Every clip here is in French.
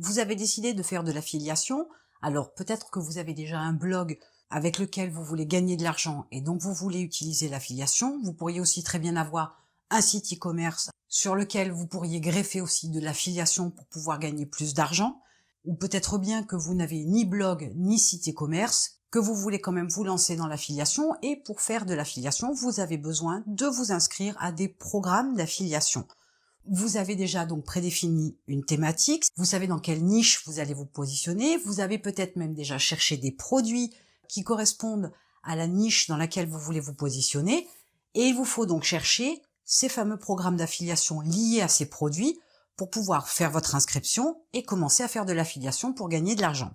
Vous avez décidé de faire de l'affiliation, alors peut-être que vous avez déjà un blog avec lequel vous voulez gagner de l'argent et donc vous voulez utiliser l'affiliation. Vous pourriez aussi très bien avoir un site e-commerce sur lequel vous pourriez greffer aussi de l'affiliation pour pouvoir gagner plus d'argent. Ou peut-être bien que vous n'avez ni blog ni site e-commerce, que vous voulez quand même vous lancer dans l'affiliation, et pour faire de l'affiliation, vous avez besoin de vous inscrire à des programmes d'affiliation. Vous avez déjà donc prédéfini une thématique, vous savez dans quelle niche vous allez vous positionner, vous avez peut-être même déjà cherché des produits qui correspondent à la niche dans laquelle vous voulez vous positionner, et il vous faut donc chercher ces fameux programmes d'affiliation liés à ces produits pour pouvoir faire votre inscription et commencer à faire de l'affiliation pour gagner de l'argent.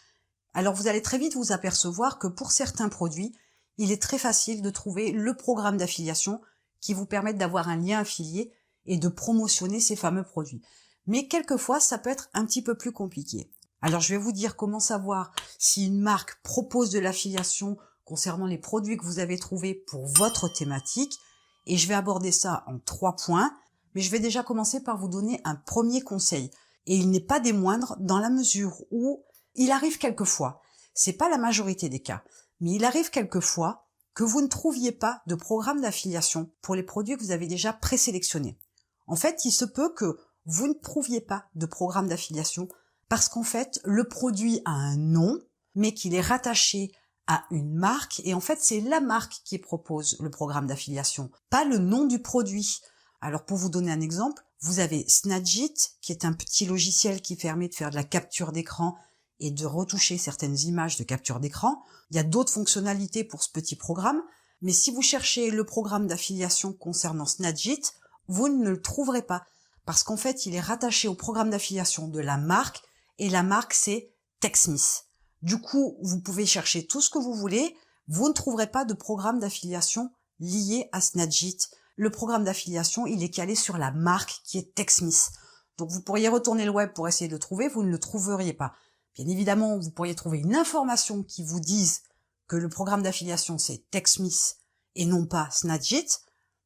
Alors vous allez très vite vous apercevoir que pour certains produits, il est très facile de trouver le programme d'affiliation qui vous permette d'avoir un lien affilié et de promotionner ces fameux produits. Mais quelquefois, ça peut être un petit peu plus compliqué. Alors je vais vous dire comment savoir si une marque propose de l'affiliation concernant les produits que vous avez trouvés pour votre thématique, et je vais aborder ça en 3 points, mais je vais déjà commencer par vous donner un premier conseil. Et il n'est pas des moindres dans la mesure où il arrive quelquefois, c'est pas la majorité des cas, mais il arrive quelquefois que vous ne trouviez pas de programme d'affiliation pour les produits que vous avez déjà présélectionnés. En fait, il se peut que vous ne trouviez pas de programme d'affiliation parce qu'en fait, le produit a un nom, mais qu'il est rattaché à une marque, et en fait, c'est la marque qui propose le programme d'affiliation, pas le nom du produit. Alors, pour vous donner un exemple, vous avez Snagit, qui est un petit logiciel qui permet de faire de la capture d'écran et de retoucher certaines images de capture d'écran. Il y a d'autres fonctionnalités pour ce petit programme, mais si vous cherchez le programme d'affiliation concernant Snagit, vous ne le trouverez pas, parce qu'en fait, il est rattaché au programme d'affiliation de la marque, et la marque, c'est TechSmith. Du coup, vous pouvez chercher tout ce que vous voulez, vous ne trouverez pas de programme d'affiliation lié à Snagit. Le programme d'affiliation, il est calé sur la marque qui est TechSmith. Donc vous pourriez retourner le web pour essayer de le trouver, vous ne le trouveriez pas. Bien évidemment, vous pourriez trouver une information qui vous dise que le programme d'affiliation, c'est TechSmith et non pas Snagit,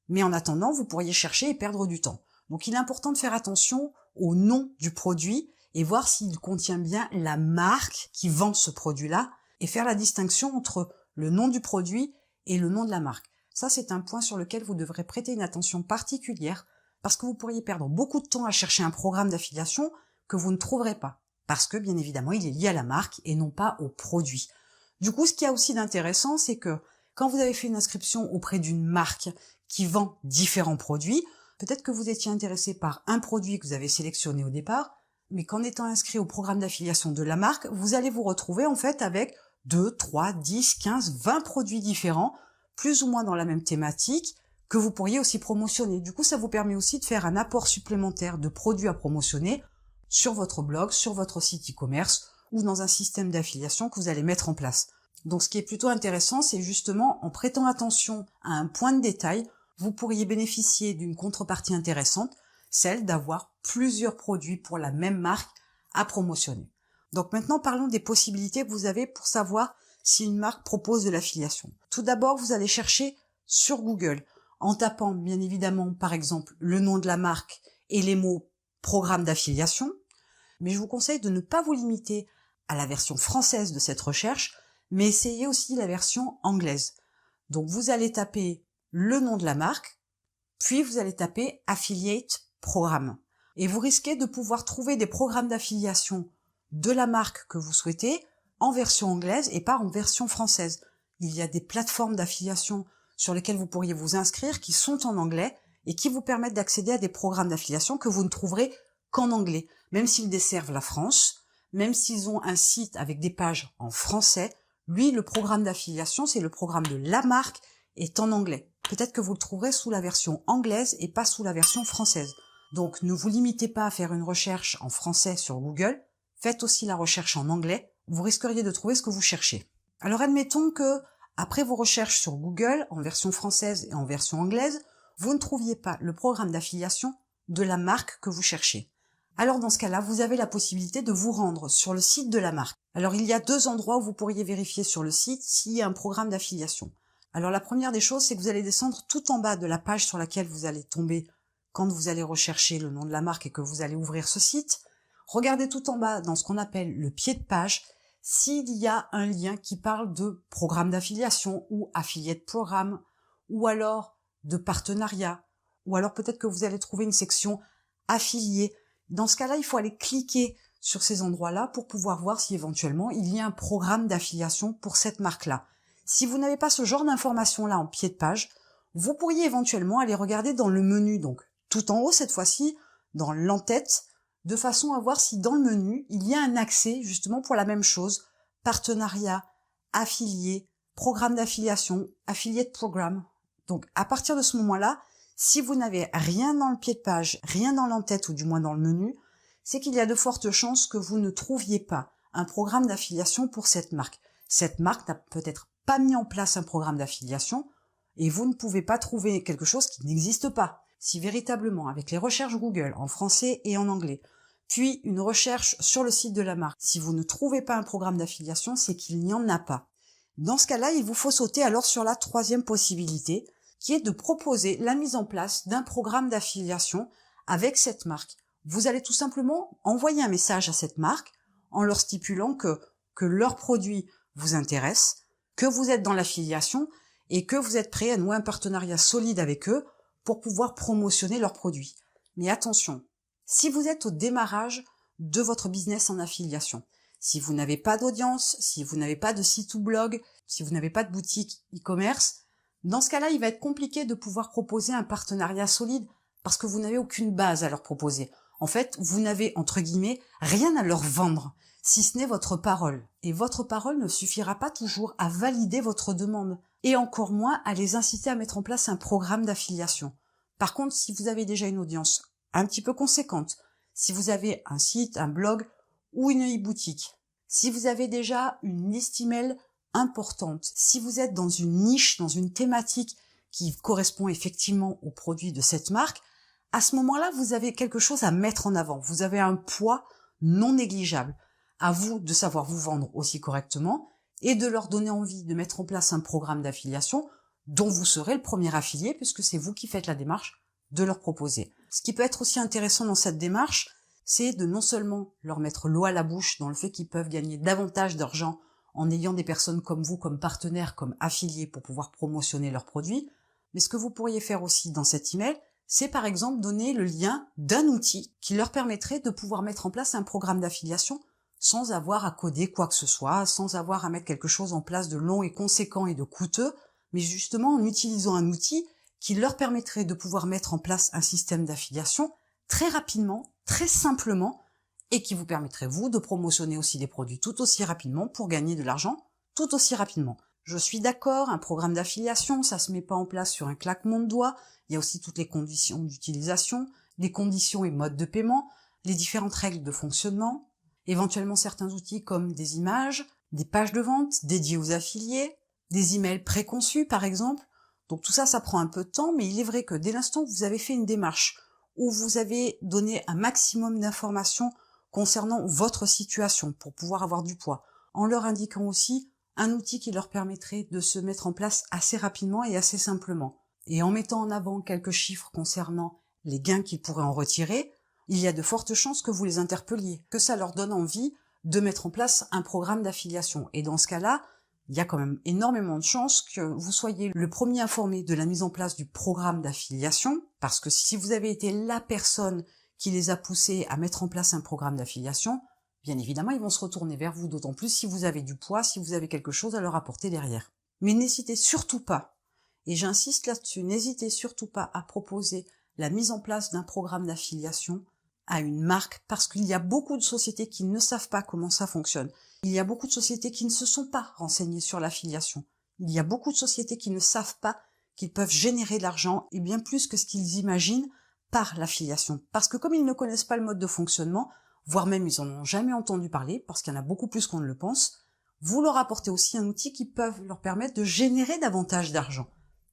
mais en attendant, vous pourriez chercher et perdre du temps. Donc il est important de faire attention au nom du produit et voir s'il contient bien la marque qui vend ce produit-là, et faire la distinction entre le nom du produit et le nom de la marque. Ça, c'est un point sur lequel vous devrez prêter une attention particulière, parce que vous pourriez perdre beaucoup de temps à chercher un programme d'affiliation que vous ne trouverez pas, parce que bien évidemment, il est lié à la marque et non pas au produit. Du coup, ce qu'il y a aussi d'intéressant, c'est que quand vous avez fait une inscription auprès d'une marque qui vend différents produits, peut-être que vous étiez intéressé par un produit que vous avez sélectionné au départ, mais qu'en étant inscrit au programme d'affiliation de la marque, vous allez vous retrouver en fait avec 2, 3, 10, 15, 20 produits différents, plus ou moins dans la même thématique, que vous pourriez aussi promotionner. Du coup, ça vous permet aussi de faire un apport supplémentaire de produits à promotionner sur votre blog, sur votre site e-commerce ou dans un système d'affiliation que vous allez mettre en place. Donc ce qui est plutôt intéressant, c'est justement en prêtant attention à un point de détail, vous pourriez bénéficier d'une contrepartie intéressante, celle d'avoir plusieurs produits pour la même marque à promotionner. Donc maintenant, parlons des possibilités que vous avez pour savoir si une marque propose de l'affiliation. Tout d'abord, vous allez chercher sur Google, en tapant bien évidemment par exemple le nom de la marque et les mots programme d'affiliation, mais je vous conseille de ne pas vous limiter à la version française de cette recherche, mais essayez aussi la version anglaise. Donc vous allez taper le nom de la marque, puis vous allez taper Affiliate Programme. Et vous risquez de pouvoir trouver des programmes d'affiliation de la marque que vous souhaitez en version anglaise et pas en version française. Il y a des plateformes d'affiliation sur lesquelles vous pourriez vous inscrire qui sont en anglais et qui vous permettent d'accéder à des programmes d'affiliation que vous ne trouverez qu'en anglais, même s'ils desservent la France, même s'ils ont un site avec des pages en français. Lui, le programme d'affiliation, c'est le programme de la marque, est en anglais. Peut-être que vous le trouverez sous la version anglaise et pas sous la version française. Donc ne vous limitez pas à faire une recherche en français sur Google, faites aussi la recherche en anglais, vous risqueriez de trouver ce que vous cherchez. Alors admettons que, après vos recherches sur Google, en version française et en version anglaise, vous ne trouviez pas le programme d'affiliation de la marque que vous cherchez. Alors dans ce cas-là, vous avez la possibilité de vous rendre sur le site de la marque. Alors il y a 2 endroits où vous pourriez vérifier sur le site s'il y a un programme d'affiliation. Alors la première des choses, c'est que vous allez descendre tout en bas de la page sur laquelle vous allez tomber quand vous allez rechercher le nom de la marque et que vous allez ouvrir ce site. regardez tout en bas dans ce qu'on appelle le pied de page s'il y a un lien qui parle de programme d'affiliation ou affiliate programme, ou alors de partenariat, ou alors peut-être que vous allez trouver une section affiliés. Dans ce cas-là, il faut aller cliquer sur ces endroits-là pour pouvoir voir si éventuellement il y a un programme d'affiliation pour cette marque-là. Si vous n'avez pas ce genre d'informations-là en pied de page, vous pourriez éventuellement aller regarder dans le menu, donc tout en haut cette fois-ci, dans l'en-tête, de façon à voir si dans le menu, il y a un accès justement pour la même chose, partenariat, affilié, programme d'affiliation, affiliate programme. Donc à partir de ce moment-là, si vous n'avez rien dans le pied de page, rien dans l'en-tête ou du moins dans le menu, c'est qu'il y a de fortes chances que vous ne trouviez pas un programme d'affiliation pour cette marque. Cette marque n'a peut-être pas mis en place un programme d'affiliation et vous ne pouvez pas trouver quelque chose qui n'existe pas. Si véritablement, avec les recherches Google en français et en anglais, puis une recherche sur le site de la marque, si vous ne trouvez pas un programme d'affiliation, c'est qu'il n'y en a pas. Dans ce cas-là, il vous faut sauter alors sur la troisième possibilité, qui est de proposer la mise en place d'un programme d'affiliation avec cette marque. Vous allez tout simplement envoyer un message à cette marque en leur stipulant que leur produit vous intéresse, que vous êtes dans l'affiliation et que vous êtes prêt à nouer un partenariat solide avec eux pour pouvoir promotionner leurs produits. Mais attention, si vous êtes au démarrage de votre business en affiliation, si vous n'avez pas d'audience, si vous n'avez pas de site ou blog, si vous n'avez pas de boutique e-commerce, dans ce cas-là, il va être compliqué de pouvoir proposer un partenariat solide parce que vous n'avez aucune base à leur proposer. En fait, vous n'avez, entre guillemets, rien à leur vendre, si ce n'est votre parole. Et votre parole ne suffira pas toujours à valider votre demande, et encore moins à les inciter à mettre en place un programme d'affiliation. Par contre, si vous avez déjà une audience un petit peu conséquente, si vous avez un site, un blog ou une e-boutique, si vous avez déjà une liste email importante, si vous êtes dans une niche, dans une thématique qui correspond effectivement aux produits de cette marque, à ce moment-là, vous avez quelque chose à mettre en avant. Vous avez un poids non négligeable. À vous de savoir vous vendre aussi correctement et de leur donner envie de mettre en place un programme d'affiliation dont vous serez le premier affilié puisque c'est vous qui faites la démarche de leur proposer. Ce qui peut être aussi intéressant dans cette démarche, c'est de non seulement leur mettre l'eau à la bouche dans le fait qu'ils peuvent gagner davantage d'argent en ayant des personnes comme vous, comme partenaires, comme affiliés pour pouvoir promotionner leurs produits, mais ce que vous pourriez faire aussi dans cet email, c'est par exemple donner le lien d'un outil qui leur permettrait de pouvoir mettre en place un programme d'affiliation sans avoir à coder quoi que ce soit, sans avoir à mettre quelque chose en place de long et conséquent et de coûteux, mais justement en utilisant un outil qui leur permettrait de pouvoir mettre en place un système d'affiliation très rapidement, très simplement, et qui vous permettrait, vous, de promotionner aussi des produits tout aussi rapidement pour gagner de l'argent tout aussi rapidement. Je suis d'accord, un programme d'affiliation, ça se met pas en place sur un claquement de doigts, il y a aussi toutes les conditions d'utilisation, les conditions et modes de paiement, les différentes règles de fonctionnement, éventuellement certains outils comme des images, des pages de vente dédiées aux affiliés, des emails préconçus par exemple. Donc tout ça, ça prend un peu de temps, mais il est vrai que dès l'instant que vous avez fait une démarche où vous avez donné un maximum d'informations concernant votre situation pour pouvoir avoir du poids, en leur indiquant aussi un outil qui leur permettrait de se mettre en place assez rapidement et assez simplement, et en mettant en avant quelques chiffres concernant les gains qu'ils pourraient en retirer, il y a de fortes chances que vous les interpelliez, que ça leur donne envie de mettre en place un programme d'affiliation. Et dans ce cas-là, il y a quand même énormément de chances que vous soyez le premier informé de la mise en place du programme d'affiliation, parce que si vous avez été la personne qui les a poussés à mettre en place un programme d'affiliation, bien évidemment, ils vont se retourner vers vous, d'autant plus si vous avez du poids, si vous avez quelque chose à leur apporter derrière. Mais n'hésitez surtout pas, et j'insiste là-dessus, n'hésitez surtout pas à proposer la mise en place d'un programme d'affiliation à une marque, parce qu'il y a beaucoup de sociétés qui ne savent pas comment ça fonctionne. Il y a beaucoup de sociétés qui ne se sont pas renseignées sur l'affiliation. Il y a beaucoup de sociétés qui ne savent pas qu'ils peuvent générer de l'argent, et bien plus que ce qu'ils imaginent, par l'affiliation. Parce que comme ils ne connaissent pas le mode de fonctionnement, voire même ils en ont jamais entendu parler, parce qu'il y en a beaucoup plus qu'on ne le pense, vous leur apportez aussi un outil qui peut leur permettre de générer davantage d'argent.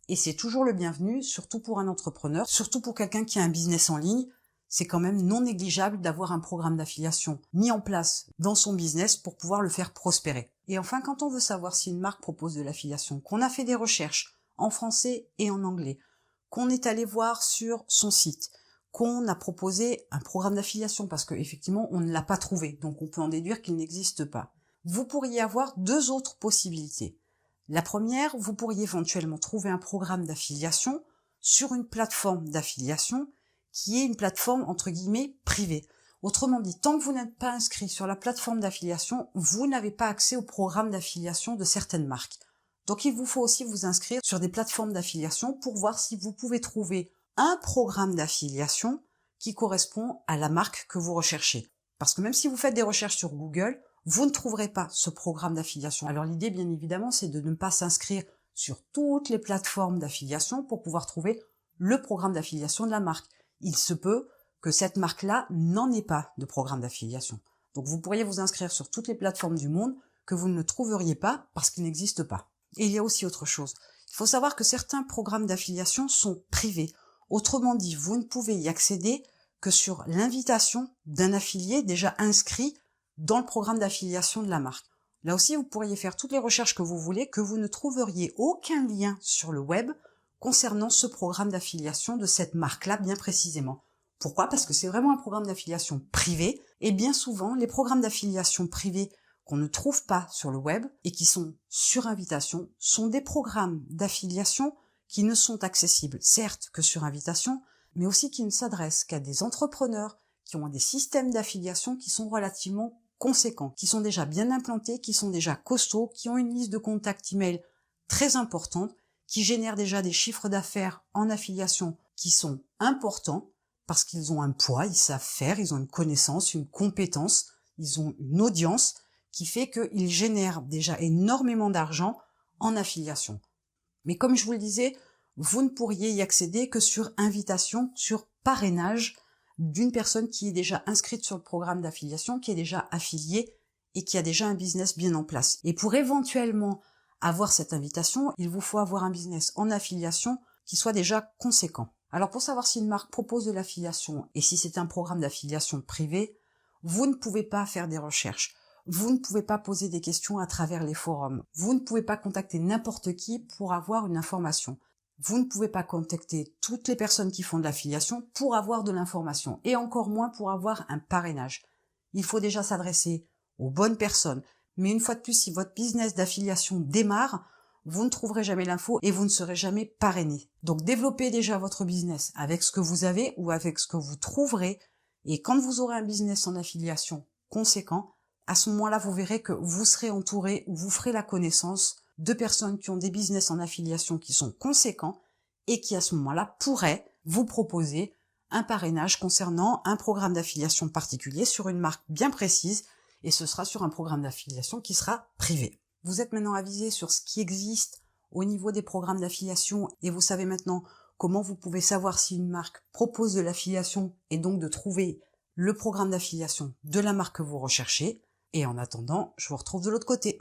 Et c'est toujours le bienvenu, surtout pour un entrepreneur, surtout pour quelqu'un qui a un business en ligne. C'est quand même non négligeable d'avoir un programme d'affiliation mis en place dans son business pour pouvoir le faire prospérer. Et enfin, quand on veut savoir si une marque propose de l'affiliation, qu'on a fait des recherches en français et en anglais, qu'on est allé voir sur son site, qu'on a proposé un programme d'affiliation parce qu'effectivement, on ne l'a pas trouvé. Donc, on peut en déduire qu'il n'existe pas. Vous pourriez avoir deux autres possibilités. La première, vous pourriez éventuellement trouver un programme d'affiliation sur une plateforme d'affiliation qui est une plateforme entre guillemets privée. Autrement dit, tant que vous n'êtes pas inscrit sur la plateforme d'affiliation, vous n'avez pas accès au programme d'affiliation de certaines marques. Donc il vous faut aussi vous inscrire sur des plateformes d'affiliation pour voir si vous pouvez trouver un programme d'affiliation qui correspond à la marque que vous recherchez. Parce que même si vous faites des recherches sur Google, vous ne trouverez pas ce programme d'affiliation. Alors l'idée, bien évidemment, c'est de ne pas s'inscrire sur toutes les plateformes d'affiliation pour pouvoir trouver le programme d'affiliation de la marque. Il se peut que cette marque-là n'en ait pas de programme d'affiliation. Donc vous pourriez vous inscrire sur toutes les plateformes du monde que vous ne trouveriez pas parce qu'il n'existe pas. Et il y a aussi autre chose. Il faut savoir que certains programmes d'affiliation sont privés. Autrement dit, vous ne pouvez y accéder que sur l'invitation d'un affilié déjà inscrit dans le programme d'affiliation de la marque. Là aussi, vous pourriez faire toutes les recherches que vous voulez, que vous ne trouveriez aucun lien sur le web concernant ce programme d'affiliation de cette marque-là bien précisément. Pourquoi? Parce que c'est vraiment un programme d'affiliation privé, et bien souvent, les programmes d'affiliation privés qu'on ne trouve pas sur le web et qui sont sur invitation sont des programmes d'affiliation qui ne sont accessibles, certes, que sur invitation, mais aussi qui ne s'adressent qu'à des entrepreneurs qui ont des systèmes d'affiliation qui sont relativement conséquents, qui sont déjà bien implantés, qui sont déjà costauds, qui ont une liste de contacts email très importante, qui génèrent déjà des chiffres d'affaires en affiliation qui sont importants parce qu'ils ont un poids, ils savent faire, ils ont une connaissance, une compétence, ils ont une audience qui fait qu'ils génèrent déjà énormément d'argent en affiliation. Mais comme je vous le disais, vous ne pourriez y accéder que sur invitation, sur parrainage d'une personne qui est déjà inscrite sur le programme d'affiliation, qui est déjà affiliée et qui a déjà un business bien en place. Et pour éventuellement avoir cette invitation, il vous faut avoir un business en affiliation qui soit déjà conséquent. Alors pour savoir si une marque propose de l'affiliation et si c'est un programme d'affiliation privé, vous ne pouvez pas faire des recherches. Vous ne pouvez pas poser des questions à travers les forums. Vous ne pouvez pas contacter n'importe qui pour avoir une information. Vous ne pouvez pas contacter toutes les personnes qui font de l'affiliation pour avoir de l'information et encore moins pour avoir un parrainage. Il faut déjà s'adresser aux bonnes personnes. Mais une fois de plus, si votre business d'affiliation démarre, vous ne trouverez jamais l'info et vous ne serez jamais parrainé. Donc développez déjà votre business avec ce que vous avez ou avec ce que vous trouverez. Et quand vous aurez un business en affiliation conséquent, à ce moment-là, vous verrez que vous serez entouré ou vous ferez la connaissance de personnes qui ont des business en affiliation qui sont conséquents et qui, à ce moment-là, pourraient vous proposer un parrainage concernant un programme d'affiliation particulier sur une marque bien précise et ce sera sur un programme d'affiliation qui sera privé. Vous êtes maintenant avisé sur ce qui existe au niveau des programmes d'affiliation et vous savez maintenant comment vous pouvez savoir si une marque propose de l'affiliation et donc de trouver le programme d'affiliation de la marque que vous recherchez. Et en attendant, je vous retrouve de l'autre côté.